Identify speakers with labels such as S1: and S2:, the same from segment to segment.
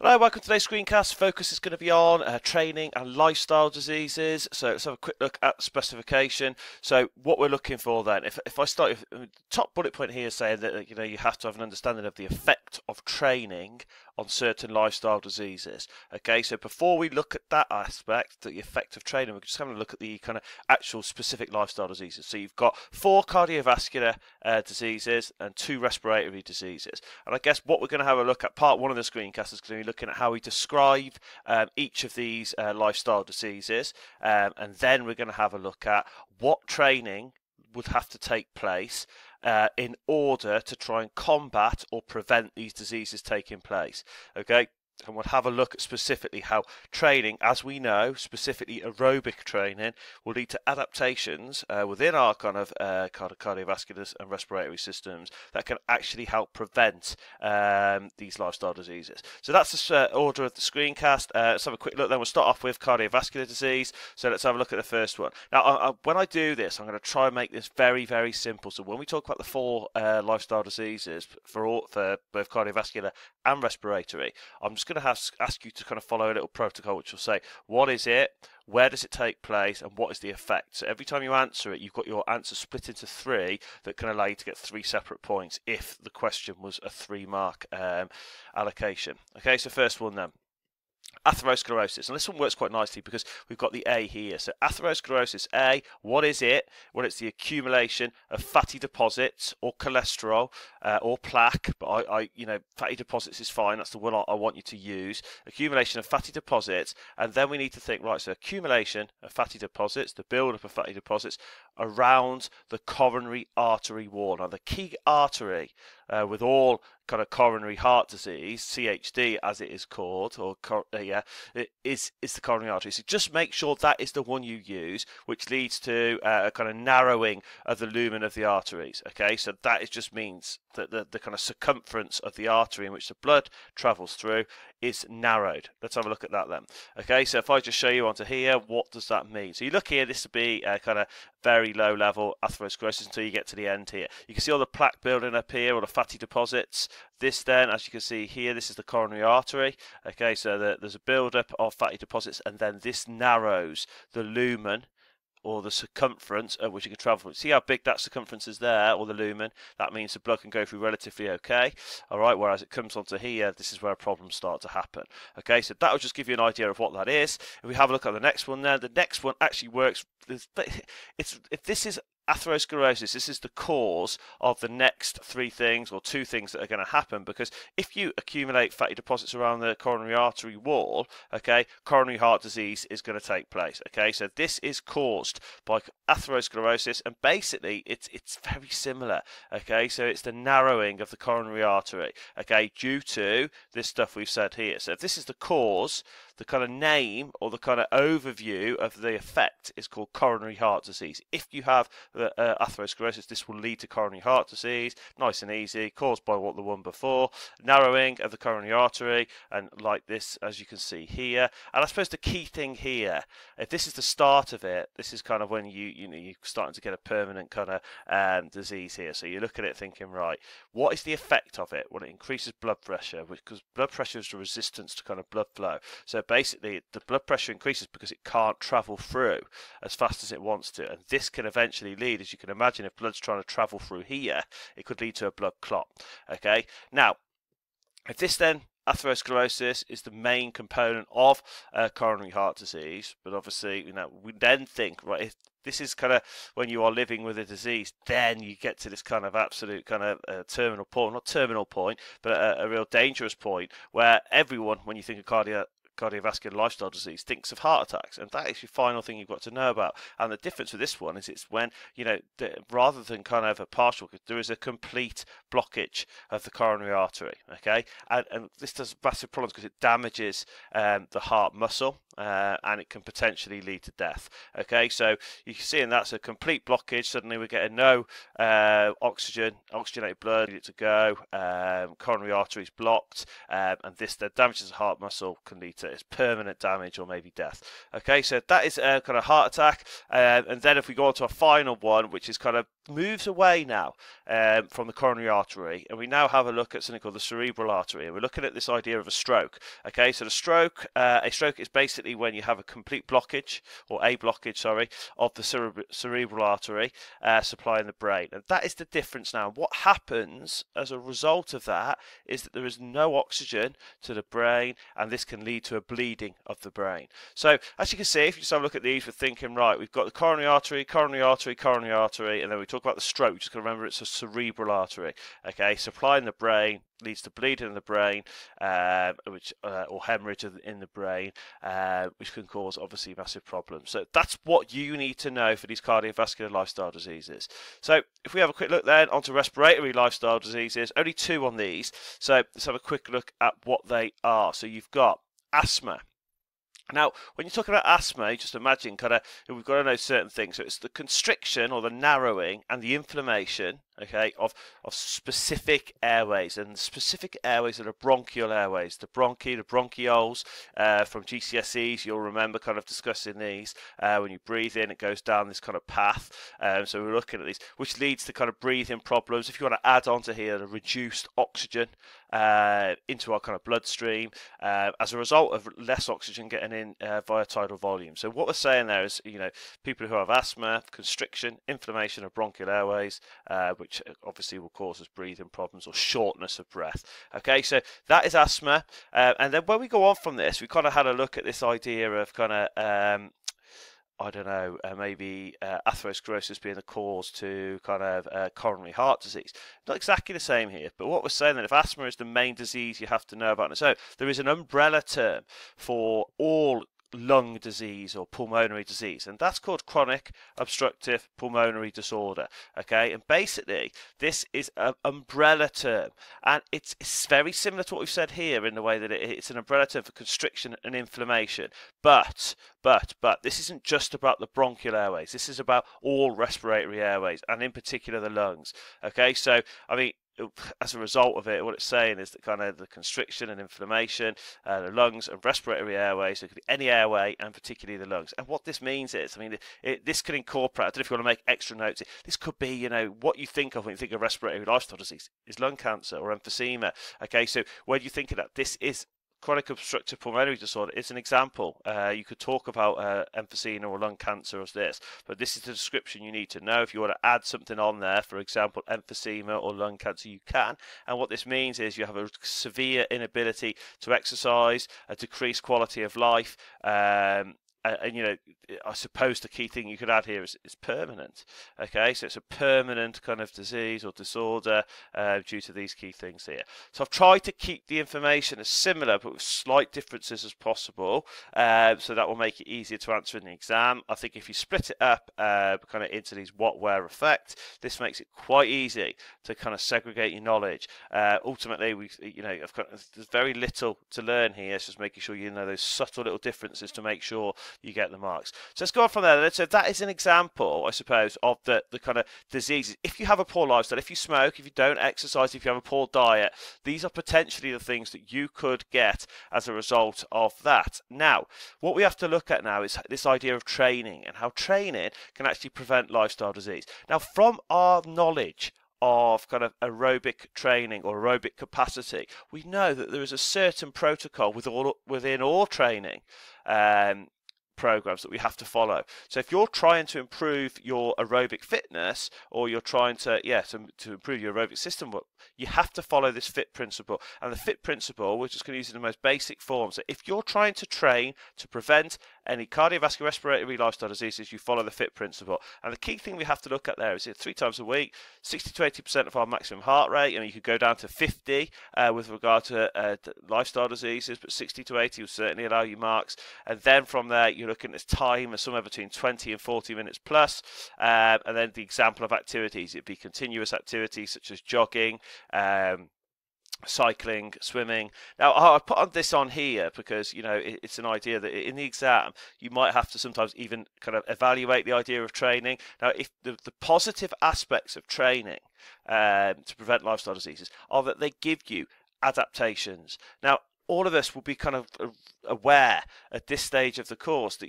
S1: Hello, welcome to today's screencast. Focus is going to be on training and lifestyle diseases. So let's have a quick look at the specification. So what we're looking for then, if I start with the top bullet point here saying that you have to have an understanding of the effect of training on certain lifestyle diseases. Okay, so before we look at that aspect, the effect of training, we're just having a look at the kind of actual specific lifestyle diseases. So you've got 4 cardiovascular diseases and 2 respiratory diseases. And I guess what we're going to have a look at, part 1 of the screencast is going to be looking at how we describe each of these lifestyle diseases, and then we're going to have a look at what training would have to take place in order to try and combat or prevent these diseases taking place. Okay, and we'll have a look at specifically how training, as we know, specifically aerobic training, will lead to adaptations within our kind of cardiovascular and respiratory systems that can actually help prevent these lifestyle diseases. So that's the order of the screencast. Let's have a quick look then. We'll start off with cardiovascular disease. So let's have a look at the first one. Now, when I do this, I'm going to try and make this very, very simple. So when we talk about the 4 lifestyle diseases for both cardiovascular and respiratory, I'm just going to ask you to kind of follow a little protocol which will say what is it, where does it take place, and what is the effect. So every time you answer it, you've got your answer split into 3 that can allow you to get 3 separate points if the question was a 3-mark allocation. Okay, so first one then. Atherosclerosis, and this one works quite nicely because we've got the A here. So atherosclerosis, A, what is it? Well, it's the accumulation of fatty deposits or cholesterol or plaque, but fatty deposits is fine. That's the one I want you to use. Accumulation of fatty deposits, and then we need to think, right, so accumulation of fatty deposits, the build-up of fatty deposits around the coronary artery wall. Now, the key artery with all kind of coronary heart disease, CHD as it is called, or is the coronary artery. So just make sure that is the one you use, which leads to a kind of narrowing of the lumen of the arteries. Okay, so that just means that the kind of circumference of the artery in which the blood travels through is narrowed. Let's have a look at that then. Okay, so if I just show you onto here, what does that mean? So you look here, this would be kind of very low level atherosclerosis until you get to the end here. You can see all the plaque building up here, all the fatty deposits. This then, as you can see here, this is the coronary artery. Okay, so there's a build-up of fatty deposits, and then this narrows the lumen or the circumference at which it can travel. See how big that circumference is there, or the lumen? That means the blood can go through relatively okay. All right, whereas it comes onto here, this is where problems start to happen. Okay, so that will just give you an idea of what that is. If we have a look at the next one there, the next one actually works. If this is atherosclerosis, this is the cause of the next 3 things or 2 things that are going to happen, because if you accumulate fatty deposits around the coronary artery wall, okay, coronary heart disease is going to take place. Okay, so this is caused by atherosclerosis, and basically it's very similar. Okay, so it's the narrowing of the coronary artery, okay, due to this stuff we've said here. So if this is the cause, the kind of name or the kind of overview of the effect is called coronary heart disease. If you have atherosclerosis, this will lead to coronary heart disease, nice and easy, caused by what the one before, narrowing of the coronary artery, and like this, as you can see here. And I suppose the key thing here, if this is the start of it, this is kind of when you're starting to get a permanent kind of disease here. So you look at it thinking, right, what is the effect of it? Well, it increases blood pressure, because blood pressure is the resistance to kind of blood flow. So basically, the blood pressure increases because it can't travel through as fast as it wants to, and this can eventually lead, as you can imagine, if blood's trying to travel through here, it could lead to a blood clot. Okay, now if this then atherosclerosis is the main component of coronary heart disease, but obviously we then think, right, if this is kind of when you are living with a disease, then you get to this kind of absolute kind of terminal point, not terminal point, but a real dangerous point where everyone, when you think of cardiovascular lifestyle disease, thinks of heart attacks, and that is your final thing you've got to know about. And the difference with this one is it's when rather than kind of a partial, there is a complete blockage of the coronary artery. Okay, and this does massive problems because it damages the heart muscle, and it can potentially lead to death. Okay, so you can see, and that's a complete blockage. Suddenly we're getting no oxygenated blood, need it to go, coronary arteries blocked, and this then damages the heart muscle, can lead to it's permanent damage or maybe death. Okay, so that is kind of heart attack. And then if we go on to a final one, which is kind of moves away now from the coronary artery, and we now have a look at something called the cerebral artery, and we're looking at this idea of a stroke. Okay, so a stroke is basically when you have a complete blockage, or a blockage, sorry, of the cerebral artery supplying the brain, and that is the difference now. What happens as a result of that is that there is no oxygen to the brain, and this can lead to a bleeding of the brain. So as you can see, if you just have a look at these, we're thinking, right, we've got the coronary artery, coronary artery, coronary artery, and then we talk about the stroke. Just got to remember it's a cerebral artery. Okay, supplying the brain leads to bleeding in the brain, or hemorrhage in the brain, which can cause obviously massive problems. So that's what you need to know for these cardiovascular lifestyle diseases. So if we have a quick look then onto respiratory lifestyle diseases, only 2 on these. So let's have a quick look at what they are. So you've got asthma. Now, when you're talking about asthma, just imagine we've got to know certain things. So it's the constriction or the narrowing and the inflammation, okay, of specific airways, and specific airways are the bronchial airways, the bronchi, the bronchioles from GCSEs. You'll remember kind of discussing these. When you breathe in, it goes down this kind of path. So we're looking at these, which leads to kind of breathing problems. If you want to add on to here the reduced oxygen into our kind of bloodstream as a result of less oxygen getting in via tidal volume. So what we're saying there is, people who have asthma, constriction, inflammation of bronchial airways, which obviously will cause us breathing problems or shortness of breath. Okay, so that is asthma. And then when we go on from this, we kind of had a look at this idea of kind of I don't know, maybe atherosclerosis being the cause to kind of coronary heart disease. Not exactly the same here, but what we're saying that if asthma is the main disease you have to know about on its own, there is an umbrella term for all lung disease or pulmonary disease, and that's called chronic obstructive pulmonary disorder. Okay, and basically this is an umbrella term, and it's very similar to what we've said here in the way that it's an umbrella term for constriction and inflammation, but this isn't just about the bronchial airways. This is about all respiratory airways, and in particular the lungs. Okay, so I mean, as a result of it, what it's saying is that kind of the constriction and inflammation, the lungs and respiratory airways, so it could be any airway and particularly the lungs. And what this means is, I mean, this could incorporate, I don't know if you want to make extra notes, this could be, what you think of when you think of respiratory lifestyle disease is lung cancer or emphysema. Okay, so when you think of that, this is chronic obstructive pulmonary disorder. It's an example. You could talk about emphysema or lung cancer as this, but this is the description you need to know. If you want to add something on there, for example, emphysema or lung cancer, you can. And what this means is you have a severe inability to exercise, a decreased quality of life, and I suppose the key thing you could add here is permanent. Okay, so it's a permanent kind of disease or disorder due to these key things here. So I've tried to keep the information as similar but with slight differences as possible, so that will make it easier to answer in the exam. I think if you split it up kind of into these what, where, effect, this makes it quite easy to kind of segregate your knowledge. Ultimately, there's very little to learn here. It's just making sure you know those subtle little differences to make sure you get the marks. So let's go on from there. So that is an example, I suppose, of the kind of diseases. If you have a poor lifestyle, if you smoke, if you don't exercise, if you have a poor diet, these are potentially the things that you could get as a result of that. Now, what we have to look at now is this idea of training and how training can actually prevent lifestyle disease. Now, from our knowledge of kind of aerobic training or aerobic capacity, we know that there is a certain protocol within all training programs that we have to follow. So if you're trying to improve your aerobic fitness, or you're trying to improve your aerobic system, you have to follow this FIT principle. And the FIT principle, we're just going to use it in the most basic form. So if you're trying to train to prevent any cardiovascular respiratory lifestyle diseases, you follow the FIT principle. And the key thing we have to look at there is 3 times a week, 60 to 80% of our maximum heart rate. You could go down to 50 with regard to lifestyle diseases, but 60 to 80 will certainly allow you marks. And then from there, you're looking at time as somewhere between 20 and 40 minutes plus. And then the example of activities, it'd be continuous activities such as jogging, cycling, swimming. Now, I put this on here because, it's an idea that in the exam, you might have to sometimes even kind of evaluate the idea of training. Now, if the positive aspects of training to prevent lifestyle diseases are that they give you adaptations. Now, all of us will be kind of aware at this stage of the course that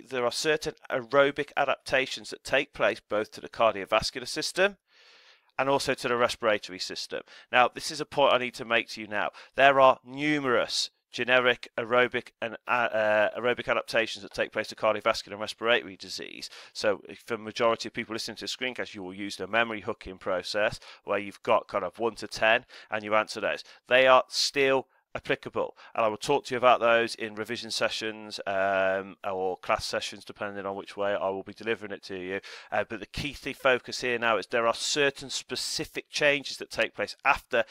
S1: there are certain aerobic adaptations that take place both to the cardiovascular system and also to the respiratory system. Now, this is a point I need to make to you now. There are numerous generic aerobic and aerobic adaptations that take place to cardiovascular and respiratory disease. So for the majority of people listening to the screencast, you will use the memory hooking process where you've got kind of 1 to 10 and you answer those. They are still applicable, and I will talk to you about those in revision sessions or class sessions, depending on which way I will be delivering it to you. But the key focus here now is there are certain specific changes that take place after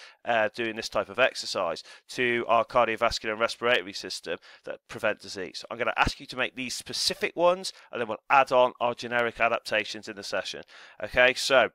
S1: doing this type of exercise to our cardiovascular and respiratory system that prevent disease. So I'm going to ask you to make these specific ones, and then we'll add on our generic adaptations in the session. Okay, so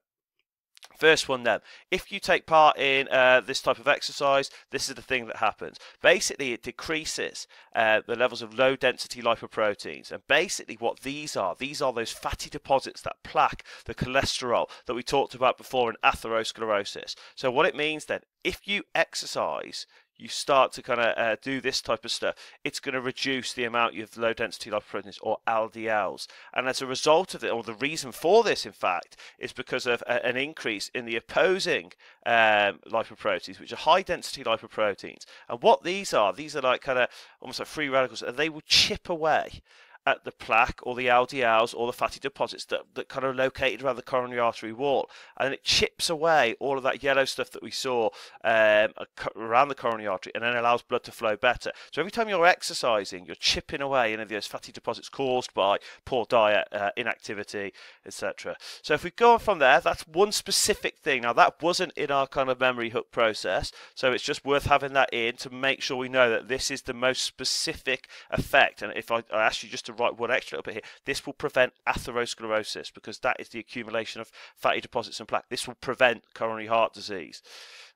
S1: first one then, if you take part in this type of exercise, this is the thing that happens. Basically, it decreases the levels of low density lipoproteins, and basically what these are those fatty deposits, that plaque, the cholesterol that we talked about before in atherosclerosis. So what it means then, if you exercise, you start to kind of do this type of stuff, it's going to reduce the amount of low density lipoproteins, or LDLs. And as a result of it, or the reason for this in fact, is because of an increase in the opposing lipoproteins, which are high density lipoproteins. And what these are like kind of almost like free radicals, and they will chip away at the plaque or the LDLs or the fatty deposits that kind of located around the coronary artery wall, and it chips away all of that yellow stuff that we saw around the coronary artery, and then allows blood to flow better. So every time you're exercising, you're chipping away any of those fatty deposits caused by poor diet, inactivity, etc. So if we go on from there, that's one specific thing. Now that wasn't in our kind of memory hook process, so it's just worth having that in to make sure we know that this is the most specific effect. And if I ask you just to write one extra little bit here, this will prevent atherosclerosis, because that is the accumulation of fatty deposits and plaque. This will prevent coronary heart disease.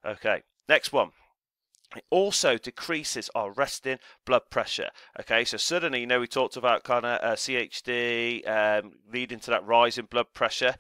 S1: Okay, next one. It also decreases our resting blood pressure. Okay, so suddenly, we talked about kind of CHD leading to that rise in blood pressure.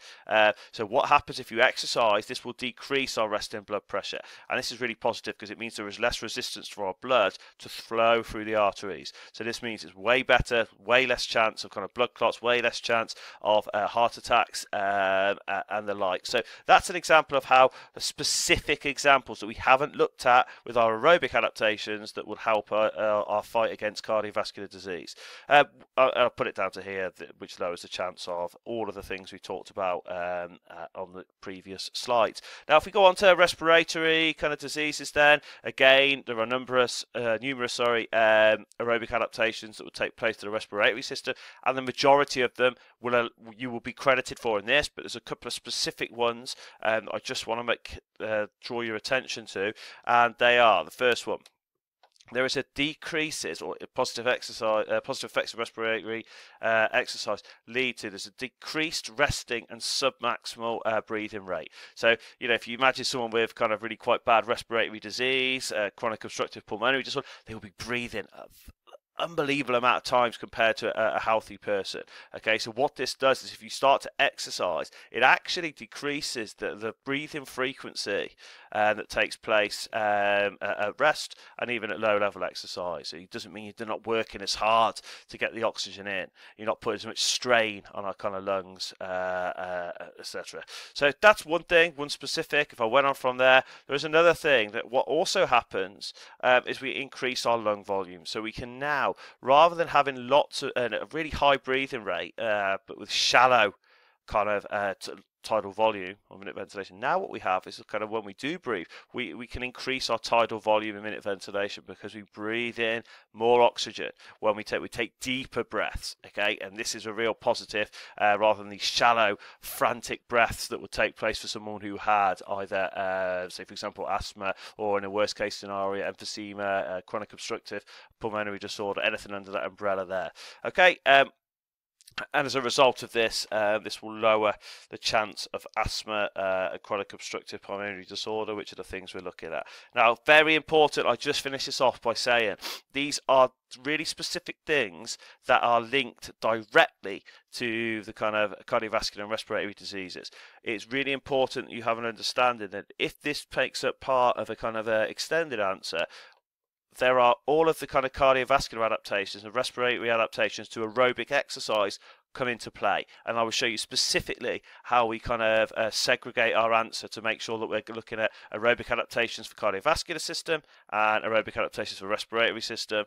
S1: So what happens if you exercise? This will decrease our resting blood pressure, and this is really positive because it means there is less resistance for our blood to flow through the arteries. So this means it's way better, way less chance of kind of blood clots, way less chance of heart attacks and the like. So that's an example of how specific examples that we haven't looked at with our aerobic adaptations that would help our fight against cardiovascular disease. I'll put it down to here, which lowers the chance of all of the things we talked about on the previous slides. Now, if we go on to respiratory kind of diseases, then again there are numerous aerobic adaptations that will take place to the respiratory system, and the majority of them you will be credited for in this, but there's a couple of specific ones I just want to draw your attention to, and they are: the first one, there is a decreases or positive effects of respiratory exercise lead to, there's a decreased resting and submaximal breathing rate. So if you imagine someone with kind of really quite bad respiratory disease, chronic obstructive pulmonary disorder, they will be breathing unbelievable amount of times compared to a healthy person. Okay, so what this does is if you start to exercise, it actually decreases the breathing frequency that takes place at rest and even at low level exercise. So it doesn't mean you're not working as hard to get the oxygen in, you're not putting as much strain on our kind of lungs, etc. So that's one thing, one specific. If I went on from there, there's another thing that what also happens is we increase our lung volume. So we can now, rather than having lots of a really high breathing rate, but with shallow kind of tidal volume or minute ventilation, now what we have is kind of when we do breathe, we can increase our tidal volume in minute ventilation because we breathe in more oxygen when we take deeper breaths. Okay, and this is a real positive rather than these shallow frantic breaths that would take place for someone who had either say for example asthma, or in a worst case scenario emphysema, chronic obstructive pulmonary disorder, anything under that umbrella there. Okay, and as a result of this, this will lower the chance of asthma, chronic obstructive pulmonary disorder, which are the things we're looking at. Now, very important, I just finish this off by saying these are really specific things that are linked directly to the kind of cardiovascular and respiratory diseases. It's really important that you have an understanding that if this takes up part of a kind of extended answer, there are all of the kind of cardiovascular adaptations and respiratory adaptations to aerobic exercise come into play, and I will show you specifically how we kind of segregate our answer to make sure that we're looking at aerobic adaptations for cardiovascular system and aerobic adaptations for respiratory system,